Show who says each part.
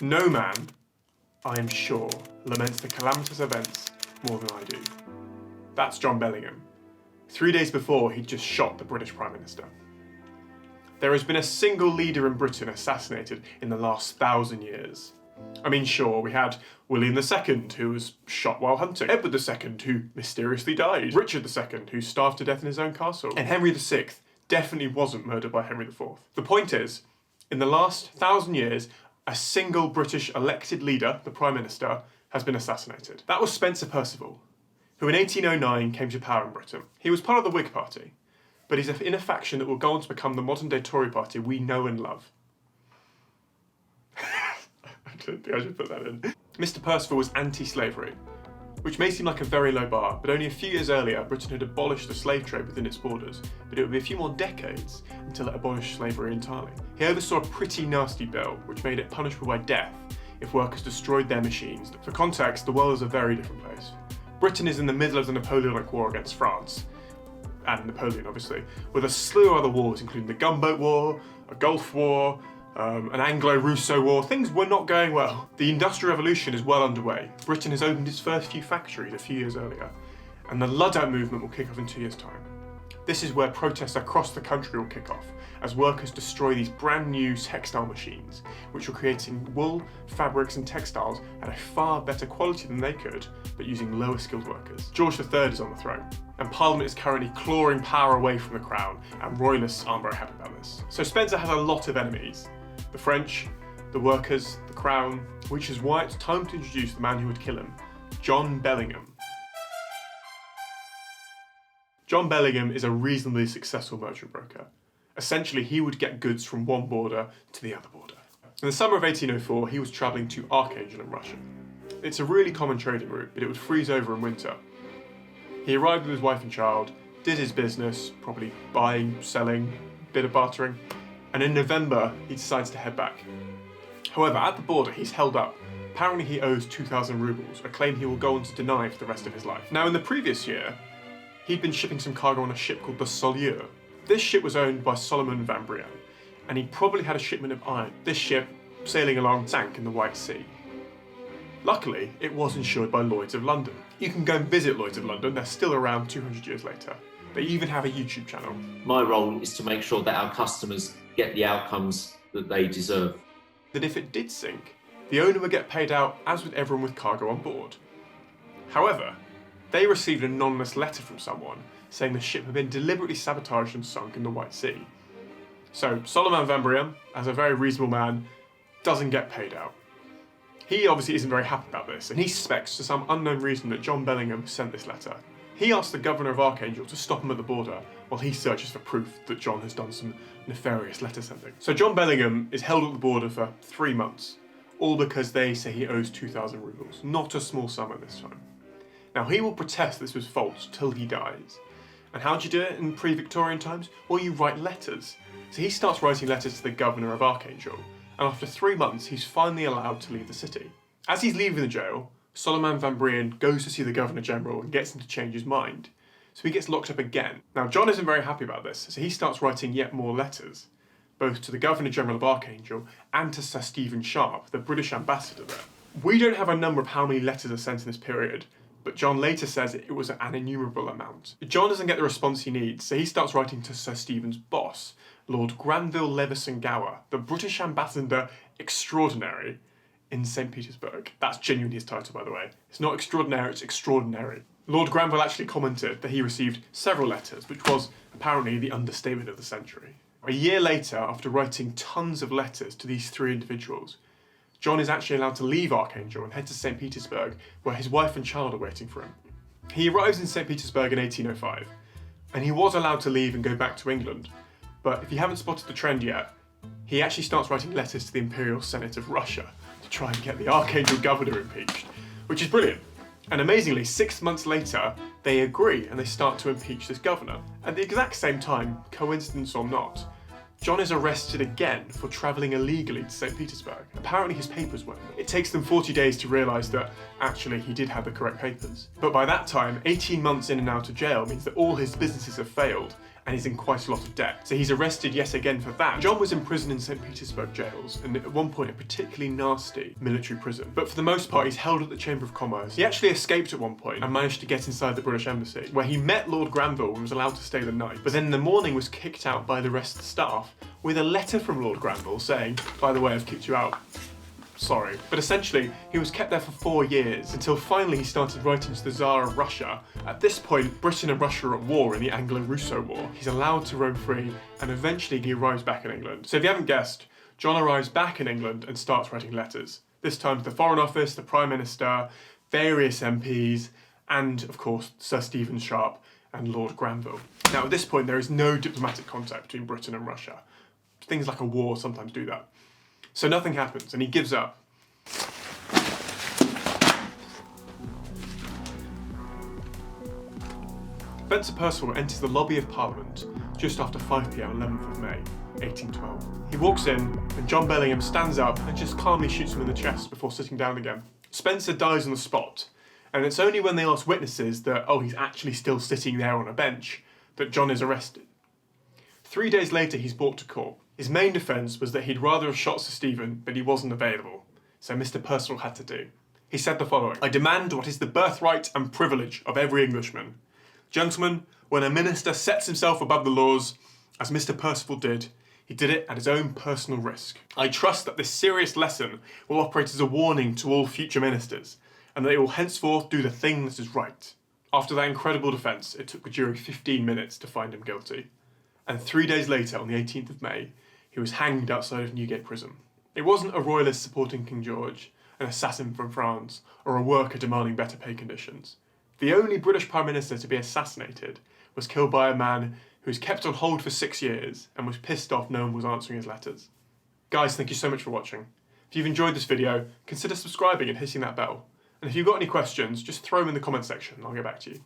Speaker 1: No man, I am sure, laments the calamitous events more than I do. That's John Bellingham. 3 days before, he'd just shot the British Prime Minister. There has been a single leader in Britain assassinated in the last 1,000 years. I mean, sure, we had William II, who was shot while hunting, Edward II, who mysteriously died, Richard II, who starved to death in his own castle, and Henry VI definitely wasn't murdered by Henry IV. The point is, in the last 1,000 years, a single British elected leader, the Prime Minister, has been assassinated. That was Spencer Perceval, who in 1809 came to power in Britain. He was part of the Whig Party, but he's in a faction that will go on to become the modern-day Tory party we know and love. I don't think I should put that in. Mr. Perceval was anti-slavery, which may seem like a very low bar, but only a few years earlier, Britain had abolished the slave trade within its borders, but it would be a few more decades until it abolished slavery entirely. He oversaw a pretty nasty bill, which made it punishable by death if workers destroyed their machines. For context, the world is a very different place. Britain is in the middle of the Napoleonic War against France, and Napoleon obviously, with a slew of other wars, including the Gunboat War, a Gulf War, an Anglo-Russo war. Things were not going well. The Industrial Revolution is well underway. Britain has opened its first few factories a few years earlier, and the Luddite movement will kick off in 2 years' time. This is where protests across the country will kick off, as workers destroy these brand new textile machines, which were creating wool, fabrics and textiles at a far better quality than they could, but using lower skilled workers. George III is on the throne, and Parliament is currently clawing power away from the Crown, and Royalists aren't very happy about this. So Spencer has a lot of enemies. The French, the workers, the Crown, which is why it's time to introduce the man who would kill him, John Bellingham. John Bellingham is a reasonably successful merchant broker. Essentially, he would get goods from one border to the other border. In the summer of 1804, he was travelling to Archangel in Russia. It's a really common trading route, but it would freeze over in winter. He arrived with his wife and child, did his business, probably buying, selling, bit of bartering, and in November, he decides to head back. However, at the border, he's held up. Apparently he owes 2,000 rubles, a claim he will go on to deny for the rest of his life. Now, in the previous year, he'd been shipping some cargo on a ship called the Soleur. This ship was owned by Solomon van Brienne, and he probably had a shipment of iron. This ship, sailing along, sank in the White Sea. Luckily, it was insured by Lloyd's of London. You can go and visit Lloyd's of London, they're still around 200 years later. They even have a YouTube channel.
Speaker 2: My role is to make sure that our customers get the outcomes that they deserve.
Speaker 1: That if it did sink, the owner would get paid out as with everyone with cargo on board. However, they received an anonymous letter from someone saying the ship had been deliberately sabotaged and sunk in the White Sea. So Solomon van Brienne, as a very reasonable man, doesn't get paid out. He obviously isn't very happy about this, and he suspects for some unknown reason that John Bellingham sent this letter. He asks the governor of Archangel to stop him at the border while he searches for proof that John has done some nefarious letter sending. So John Bellingham is held at the border for 3 months, all because they say he owes 2,000 rubles, not a small sum at this time. Now he will protest this was false till he dies. And how do you do it in pre-Victorian times? Well, you write letters. So he starts writing letters to the governor of Archangel, and after 3 months he's finally allowed to leave the city. As he's leaving the jail, Solomon van Brienne goes to see the Governor General and gets him to change his mind. So he gets locked up again. Now John isn't very happy about this, so he starts writing yet more letters, both to the Governor General of Archangel and to Sir Stephen Sharp, the British ambassador there. We don't have a number of how many letters are sent in this period, but John later says it was an innumerable amount. John doesn't get the response he needs, so he starts writing to Sir Stephen's boss, Lord Granville Levison Gower, the British ambassador extraordinary in St. Petersburg. That's genuinely his title, by the way. It's not extraordinary, it's extraordinary. Lord Granville actually commented that he received several letters, which was apparently the understatement of the century. A year later, after writing tons of letters to these 3 individuals, John is actually allowed to leave Archangel and head to St. Petersburg, where his wife and child are waiting for him. He arrives in St. Petersburg in 1805, and he was allowed to leave and go back to England, but if you haven't spotted the trend yet, he actually starts writing letters to the Imperial Senate of Russia to try and get the Archangel governor impeached, which is brilliant. And amazingly, 6 months later, they agree and they start to impeach this governor. At the exact same time, coincidence or not, John is arrested again for travelling illegally to St. Petersburg. Apparently his papers weren't there. It takes them 40 days to realise that actually he did have the correct papers. But by that time, 18 months in and out of jail means that all his businesses have failed, and he's in quite a lot of debt. So he's arrested yet again for that. John was in prison in St. Petersburg jails, and at one point a particularly nasty military prison. But for the most part, he's held at the Chamber of Commerce. He actually escaped at one point and managed to get inside the British Embassy, where he met Lord Granville and was allowed to stay the night. But then in the morning was kicked out by the rest of the staff with a letter from Lord Granville saying, "By the way, I've kicked you out. Sorry." But essentially, he was kept there for 4 years until finally he started writing to the Tsar of Russia. At this point, Britain and Russia are at war in the Anglo-Russo War. He's allowed to roam free, and eventually he arrives back in England. So if you haven't guessed, John arrives back in England and starts writing letters. This time to the Foreign Office, the Prime Minister, various MPs, and of course Sir Stephen Sharp and Lord Granville. Now at this point there is no diplomatic contact between Britain and Russia. Things like a war sometimes do that. So nothing happens, and he gives up. Spencer Perceval enters the lobby of Parliament just after 5 p.m. on 11th of May, 1812. He walks in, and John Bellingham stands up and just calmly shoots him in the chest before sitting down again. Spencer dies on the spot, and it's only when they ask witnesses that, oh, he's actually still sitting there on a bench, that John is arrested. 3 days later, he's brought to court. His main defence was that he'd rather have shot Sir Stephen, but he wasn't available, so Mr. Perceval had to do. He said the following: "I demand what is the birthright and privilege of every Englishman. Gentlemen, when a minister sets himself above the laws, as Mr. Perceval did, he did it at his own personal risk. I trust that this serious lesson will operate as a warning to all future ministers, and that they will henceforth do the thing that is right." After that incredible defence, it took the jury 15 minutes to find him guilty. And 3 days later, on the 18th of May, he was hanged outside of Newgate Prison. It wasn't a royalist supporting King George, an assassin from France, or a worker demanding better pay conditions. The only British Prime Minister to be assassinated was killed by a man who was kept on hold for 6 years and was pissed off no one was answering his letters. Guys, thank you so much for watching. If you've enjoyed this video, consider subscribing and hitting that bell. And if you've got any questions, just throw them in the comment section and I'll get back to you.